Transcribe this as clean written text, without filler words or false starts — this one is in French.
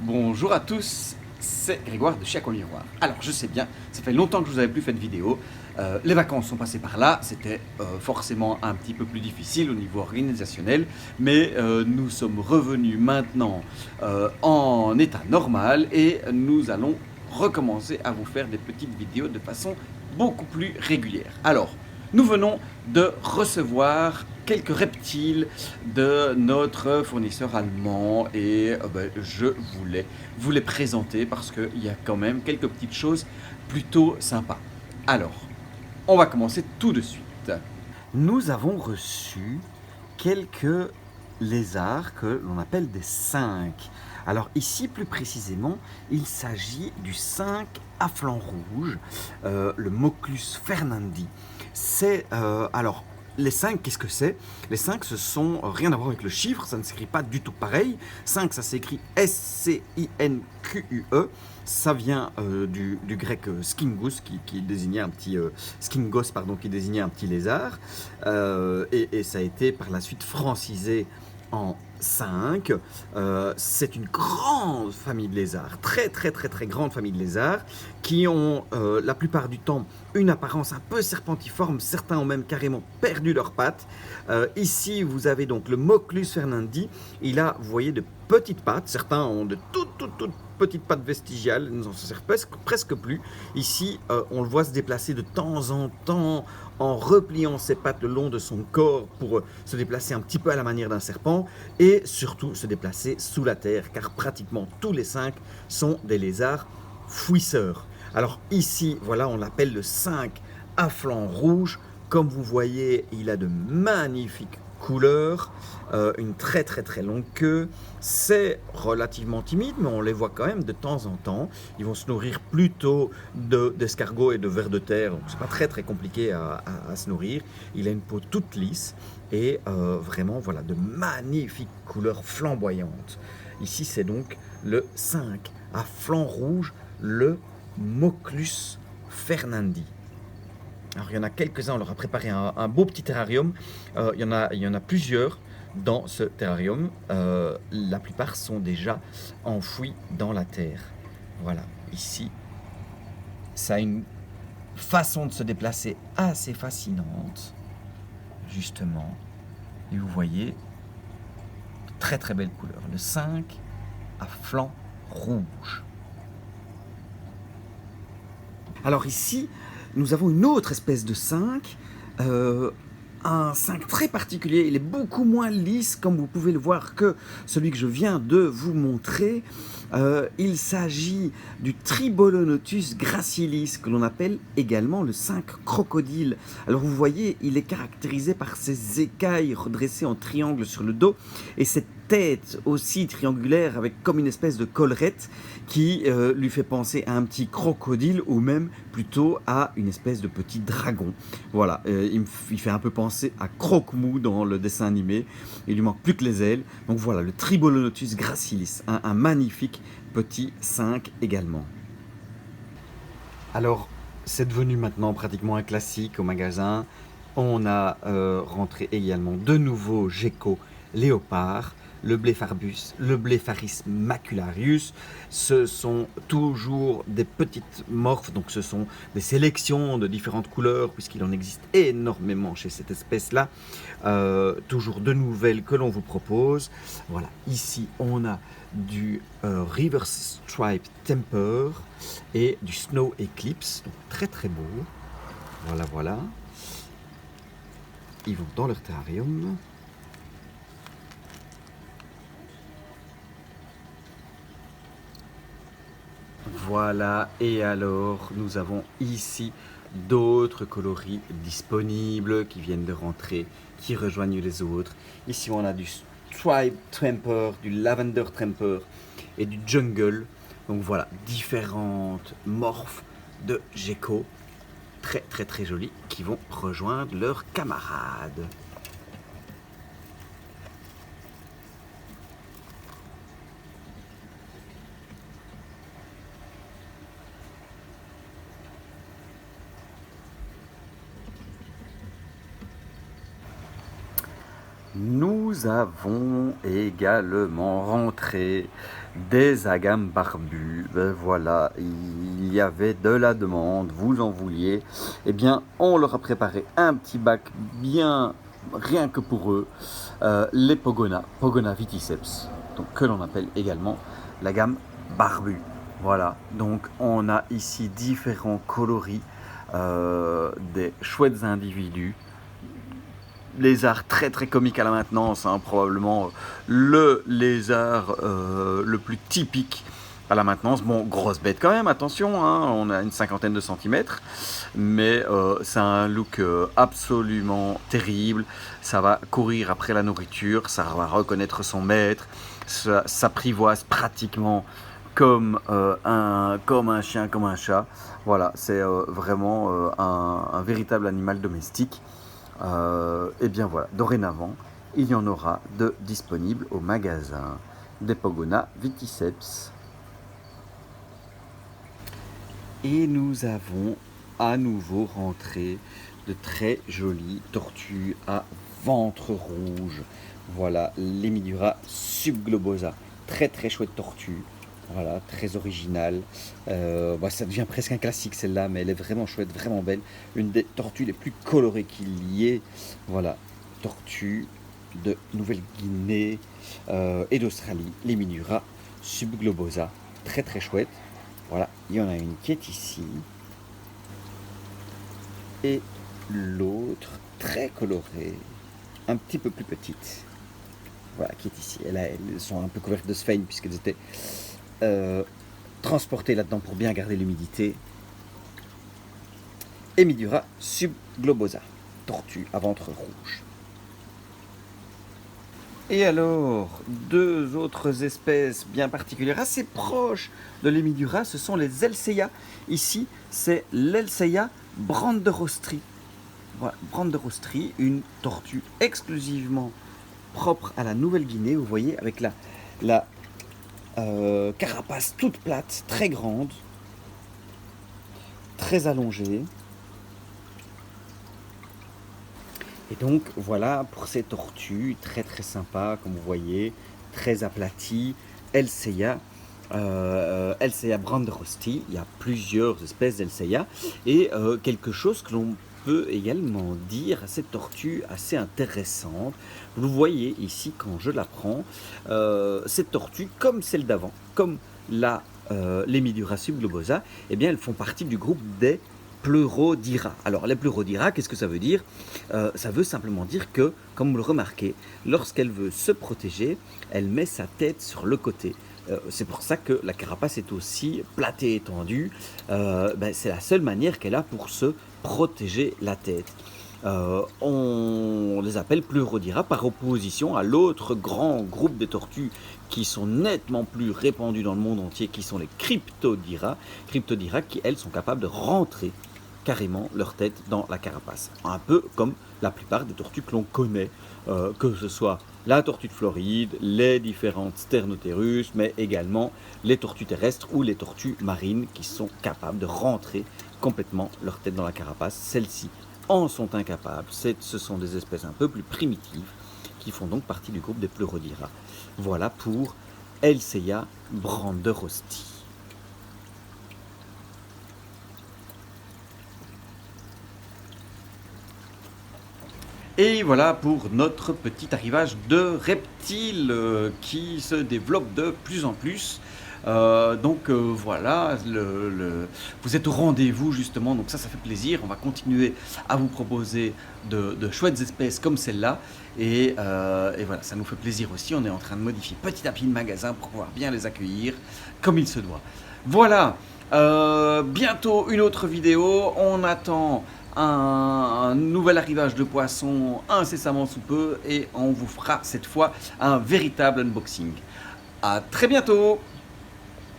Bonjour à tous, c'est Grégoire de Chiac au Miroir. Alors je sais bien, ça fait longtemps que je vous avais plus fait de vidéo. Les vacances sont passées par là, c'était forcément un petit peu plus difficile au niveau organisationnel, mais nous sommes revenus maintenant en état normal et nous allons recommencer à vous faire des petites vidéos de façon beaucoup plus régulière. Alors, nous venons de recevoir quelques reptiles de notre fournisseur allemand et je voulais vous les présenter parce qu'il y a quand même quelques petites choses plutôt sympas. Alors, on va commencer tout de suite. Nous avons reçu quelques lézards que l'on appelle des 5. Alors ici, plus précisément, il s'agit du 5 à flanc rouge, le Moclus fernandi. C'est alors les 5, qu'est-ce que c'est? Les 5, ce sont rien à voir avec le chiffre, ça ne s'écrit pas du tout pareil. 5, ça s'écrit S-C-I-N-Q-U-E. Ça vient du grec skingus, qui désignait un petit skingos, pardon, qui désignait un petit lézard, et ça a été par la suite francisé en 5. C'est une grande famille de lézards, très grande famille de lézards, qui ont la plupart du temps une apparence un peu serpentiforme. Certains ont même carrément perdu leurs pattes. Ici, vous avez donc le Moclus fernandi. Il a, vous voyez, de petites pattes. Certains ont de toutes petites pattes vestigiales. Ils n'en servent presque plus. Ici, on le voit se déplacer de temps en temps en repliant ses pattes le long de son corps pour se déplacer un petit peu à la manière d'un serpent et surtout se déplacer sous la terre, car pratiquement tous les 5 sont des lézards fouisseurs. Alors ici, voilà, on l'appelle le 5 à flanc rouge. Comme vous voyez, il a de magnifiques couleurs, une très longue queue. C'est relativement timide, mais on les voit quand même de temps en temps. Ils vont se nourrir plutôt d'escargots et de vers de terre, donc c'est pas très compliqué à se nourrir. Il a une peau toute lisse et vraiment voilà de magnifiques couleurs flamboyantes. Ici, c'est donc le 5 à flanc rouge, le Moclus fernandi. Alors il y en a quelques-uns, on leur a préparé un beau petit terrarium. Il y en a plusieurs dans ce terrarium. La plupart sont déjà enfouis dans la terre. Voilà, ici, ça a une façon de se déplacer assez fascinante, justement. Et vous voyez, très belle couleur. Le 5 à flanc rouge. Alors ici, nous avons une autre espèce de 5, un 5 très particulier. Il est beaucoup moins lisse, comme vous pouvez le voir, que celui que je viens de vous montrer. Il s'agit du Tribolonotus gracilis, que l'on appelle également le 5 crocodile. Alors vous voyez, il est caractérisé par ses écailles redressées en triangle sur le dos et cette tête aussi triangulaire avec comme une espèce de collerette qui lui fait penser à un petit crocodile ou même plutôt à une espèce de petit dragon. Voilà, il fait un peu penser à Croque-Mou dans le dessin animé. Il lui manque plus que les ailes. Donc voilà, le Tribolonotus gracilis, un magnifique petit 5 également. Alors, c'est devenu maintenant pratiquement un classique au magasin. On a rentré également de nouveaux geckos léopards, le Blepharis macularius. Ce sont toujours des petites morphes, donc ce sont des sélections de différentes couleurs, puisqu'il en existe énormément chez cette espèce-là. Toujours de nouvelles que l'on vous propose. Voilà, ici on a du River Stripe Temper et du Snow Eclipse, donc très beau. Voilà. Ils vont dans leur terrarium. Voilà, et alors nous avons ici d'autres coloris disponibles qui viennent de rentrer, qui rejoignent les autres. Ici on a du Stripe Temper, du Lavender Temper et du Jungle. Donc voilà, différentes morphes de geckos très jolies qui vont rejoindre leurs camarades. Nous avons également rentré des agames barbus. Ben voilà, il y avait de la demande, vous en vouliez. Eh bien, on leur a préparé un petit bac bien, rien que pour eux, les Pogona viticeps, donc, que l'on appelle également la gamme barbue. Voilà, donc on a ici différents coloris, des chouettes individus. Lézard très très comique à la maintenance, hein, probablement le lézard le plus typique à la maintenance. Bon, grosse bête quand même, attention, hein, on a une cinquantaine de centimètres, mais c'est un look absolument terrible. Ça va courir après la nourriture, ça va reconnaître son maître, ça s'apprivoise pratiquement comme un chien, comme un chat. Voilà, c'est vraiment un véritable animal domestique. Et bien voilà, dorénavant, il y en aura de disponibles au magasin des Pogona Viticeps. Et nous avons à nouveau rentré de très jolies tortues à ventre rouge. Voilà, l'Hemidura subglobosa. Très très chouette tortue. Voilà, très originale. Ça devient presque un classique celle-là, mais elle est vraiment chouette, vraiment belle. Une des tortues les plus colorées qu'il y ait. Voilà, tortue de Nouvelle-Guinée et d'Australie, l'Hemidura subglobosa. Très très chouette. Voilà, il y en a une qui est ici. Et l'autre, très colorée, un petit peu plus petite. Voilà, qui est ici. Elles sont un peu couvertes de sphènes puisqu'elles étaient transportées là-dedans pour bien garder l'humidité. Hemidura subglobosa, tortue à ventre rouge. Et alors, deux autres espèces bien particulières, assez proches de l'Hemidura, ce sont les Elseia. Ici, c'est l'Elseia branderostri. Voilà, branderostri, une tortue exclusivement propre à la Nouvelle-Guinée, vous voyez, avec la carapace toute plate, très grande, très allongée. Et donc voilà pour ces tortues très très sympas, comme vous voyez, très aplaties, Elseia. Elseia branderosti, il y a plusieurs espèces d'Elseia, et quelque chose que l'on peut également dire à cette tortue assez intéressante. Vous voyez ici quand je la prends, cette tortue, comme celle d'avant, comme l'Hemidura subglobosa, eh bien elles font partie du groupe des Pleurodira. Alors les Pleurodira, qu'est-ce que ça veut dire? Ça veut simplement dire que, comme vous le remarquez, lorsqu'elle veut se protéger, elle met sa tête sur le côté. C'est pour ça que la carapace est aussi plate et étendue. C'est la seule manière qu'elle a pour se protéger la tête. On les appelle Pleurodira par opposition à l'autre grand groupe de tortues qui sont nettement plus répandues dans le monde entier, qui sont les Cryptodira. Cryptodira qui, elles, sont capables de rentrer carrément leur tête dans la carapace. Un peu comme la plupart des tortues que l'on connaît, que ce soit la tortue de Floride, les différentes Sternotherus, mais également les tortues terrestres ou les tortues marines qui sont capables de rentrer complètement leur tête dans la carapace. Celles-ci en sont incapables. Ce sont des espèces un peu plus primitives qui font donc partie du groupe des Pleurodira. Voilà pour Elseia branderosti. Et voilà pour notre petit arrivage de reptiles qui se développe de plus en plus. Voilà, vous êtes au rendez-vous justement, donc ça fait plaisir. On va continuer à vous proposer de chouettes espèces comme celle-là. Et voilà, ça nous fait plaisir aussi. On est en train de modifier petit à petit le magasin pour pouvoir bien les accueillir comme il se doit. Voilà, bientôt une autre vidéo. On attend un nouvel arrivage de poissons incessamment sous peu et on vous fera cette fois un véritable unboxing. À très bientôt!